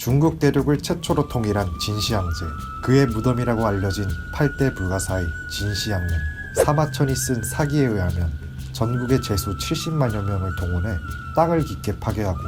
중국 대륙을 최초로 통일한 진시황제, 그의 무덤이라고 알려진 8대 불가사의 진시황릉. 사마천이 쓴 사기에 의하면 전국의 제수 70만여 명을 동원해 땅을 깊게 파괴하고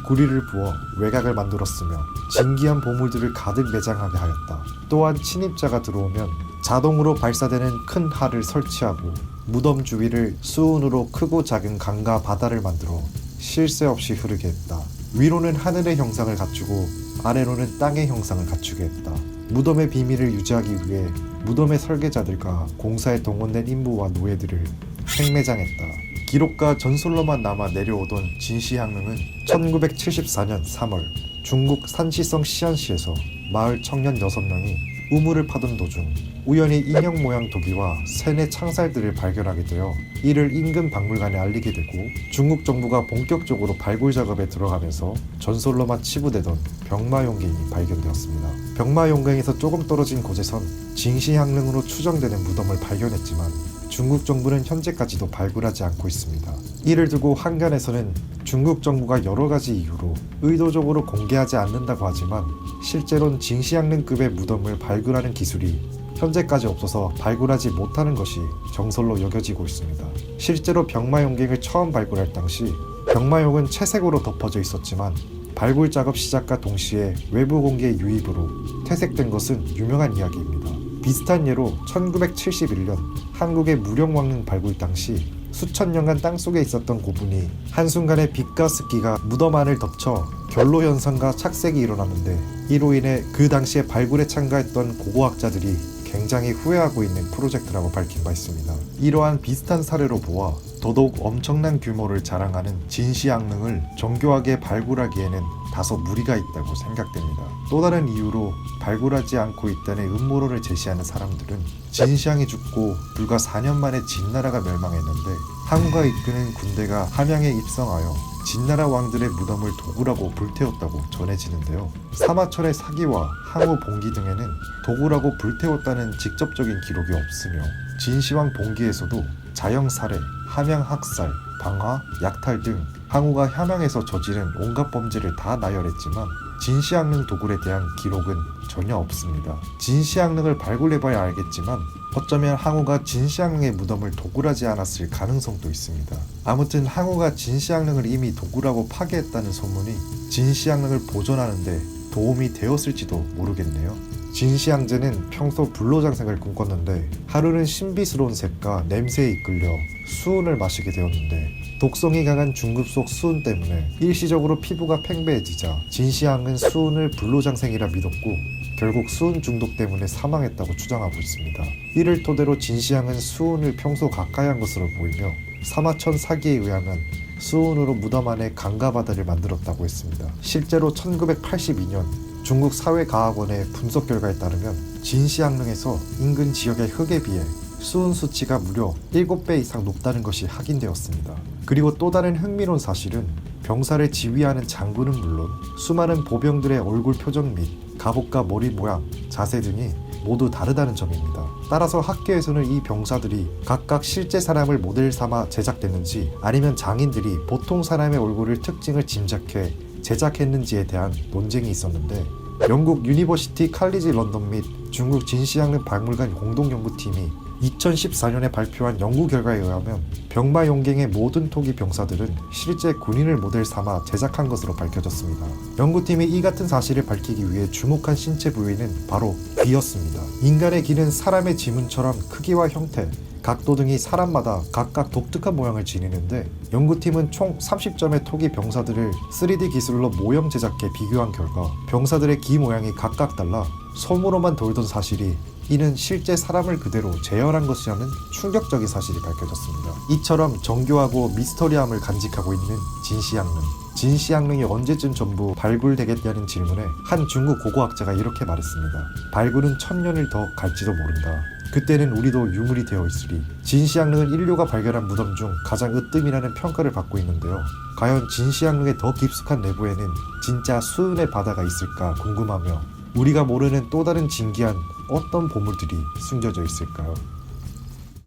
구리를 부어 외곽을 만들었으며 진귀한 보물들을 가득 매장하게 하였다. 또한 침입자가 들어오면 자동으로 발사되는 큰 할을 설치하고 무덤 주위를 수은으로 크고 작은 강과 바다를 만들어 쉴 새 없이 흐르게 했다. 위로는 하늘의 형상을 갖추고 아래로는 땅의 형상을 갖추게 했다. 무덤의 비밀을 유지하기 위해 무덤의 설계자들과 공사에 동원된 인부와 노예들을 생매장했다. 기록과 전설로만 남아 내려오던 진시황릉은 1974년 3월 중국 산시성 시안시에서 마을 청년 6명이 우물을 파던 도중 우연히 인형 모양 도기와 쇠뇌 창살들을 발견하게 되어 이를 인근 박물관에 알리게 되고 중국 정부가 본격적으로 발굴 작업에 들어가면서 전설로만 치부되던 병마용갱이 발견되었습니다. 병마용갱에서 조금 떨어진 곳에선 진시황릉으로 추정되는 무덤을 발견했지만 중국 정부는 현재까지도 발굴하지 않고 있습니다. 이를 두고 한간에서는 중국 정부가 여러가지 이유로 의도적으로 공개하지 않는다고 하지만 실제로는 진시황릉급의 무덤을 발굴하는 기술이 현재까지 없어서 발굴하지 못하는 것이 정설로 여겨지고 있습니다. 실제로 병마용갱을 처음 발굴할 당시 병마용은 채색으로 덮어져 있었지만 발굴 작업 시작과 동시에 외부 공개 유입으로 퇴색된 것은 유명한 이야기입니다. 비슷한 예로 1971년 한국의 무령왕릉 발굴 당시 수천 년간 땅속에 있었던 고분이 한순간에 빛과 습기가 무덤 안을 덮쳐 결로 현상과 착색이 일어났는데 이로 인해 그 당시에 발굴에 참가했던 고고학자들이 굉장히 후회하고 있는 프로젝트라고 밝힌 바 있습니다. 이러한 비슷한 사례로 보아 더더욱 엄청난 규모를 자랑하는 진시황릉을 정교하게 발굴하기에는 다소 무리가 있다고 생각됩니다. 또 다른 이유로 발굴하지 않고 있다는 음모론을 제시하는 사람들은 진시황이 죽고 불과 4년 만에 진나라가 멸망했는데 항우가 이끄는 군대가 함양에 입성하여 진나라 왕들의 무덤을 도굴하고 불태웠다고 전해지는데요. 사마천의 사기와 항우 봉기 등에는 도굴하고 불태웠다는 직접적인 기록이 없으며 진시황 봉기에서도 자영살해, 함양학살, 방화, 약탈 등 항우가 함양에서 저지른 온갖 범죄를 다 나열했지만 진시황릉 도굴에 대한 기록은 전혀 없습니다. 진시황릉을 발굴해봐야 알겠지만 어쩌면 항우가 진시황릉의 무덤을 도굴하지 않았을 가능성도 있습니다. 아무튼 항우가 진시황릉을 이미 도굴하고 파괴했다는 소문이 진시황릉을 보존하는 데 도움이 되었을지도 모르겠네요. 진시황제는 평소 불로장생을 꿈꿨는데 하루는 신비스러운 색과 냄새에 이끌려 수은을 마시게 되었는데 독성이 강한 중급속 수은 때문에 일시적으로 피부가 팽배해지자 진시황은 수은을 불로장생이라 믿었고 결국 수은 중독 때문에 사망했다고 추정하고 있습니다. 이를 토대로 진시황은 수은을 평소 가까이 한 것으로 보이며 사마천 사기에 의하면 수은으로 무덤 안에 강과 바다를 만들었다고 했습니다. 실제로 1982년 중국 사회과학원의 분석 결과에 따르면 진시황릉에서 인근 지역의 흙에 비해 수은 수치가 무려 7배 이상 높다는 것이 확인되었습니다. 그리고 또 다른 흥미로운 사실은 병사를 지휘하는 장군은 물론 수많은 보병들의 얼굴 표정 및 갑옷과 머리 모양, 자세 등이 모두 다르다는 점입니다. 따라서 학계에서는 이 병사들이 각각 실제 사람을 모델 삼아 제작됐는지 아니면 장인들이 보통 사람의 얼굴을 특징을 짐작해 제작했는지에 대한 논쟁이 있었는데 영국 유니버시티 칼리지 런던 및 중국 진시황릉 박물관 공동연구팀이 2014년에 발표한 연구 결과에 의하면 병마용갱의 모든 토기 병사들은 실제 군인을 모델 삼아 제작한 것으로 밝혀졌습니다. 연구팀이 이 같은 사실을 밝히기 위해 주목한 신체 부위는 바로 귀였습니다. 인간의 귀는 사람의 지문처럼 크기와 형태, 각도 등이 사람마다 각각 독특한 모양을 지니는데 연구팀은 총 30점의 토기 병사들을 3D 기술로 모형 제작해 비교한 결과 병사들의 귀 모양이 각각 달라 소문으로만 돌던 사실이 이는 실제 사람을 그대로 재현한 것이라는 충격적인 사실이 밝혀졌습니다. 이처럼 정교하고 미스터리함을 간직하고 있는 진시황릉. 진시황릉이 언제쯤 전부 발굴되겠냐는 질문에 한 중국 고고학자가 이렇게 말했습니다. 발굴은 1000년을 더 갈지도 모른다. 그때는 우리도 유물이 되어 있으리. 진시황릉은 인류가 발견한 무덤 중 가장 으뜸이라는 평가를 받고 있는데요. 과연 진시황릉의 더 깊숙한 내부에는 진짜 수은의 바다가 있을까 궁금하며 우리가 모르는 또 다른 진기한 어떤 보물들이 숨겨져 있을까요?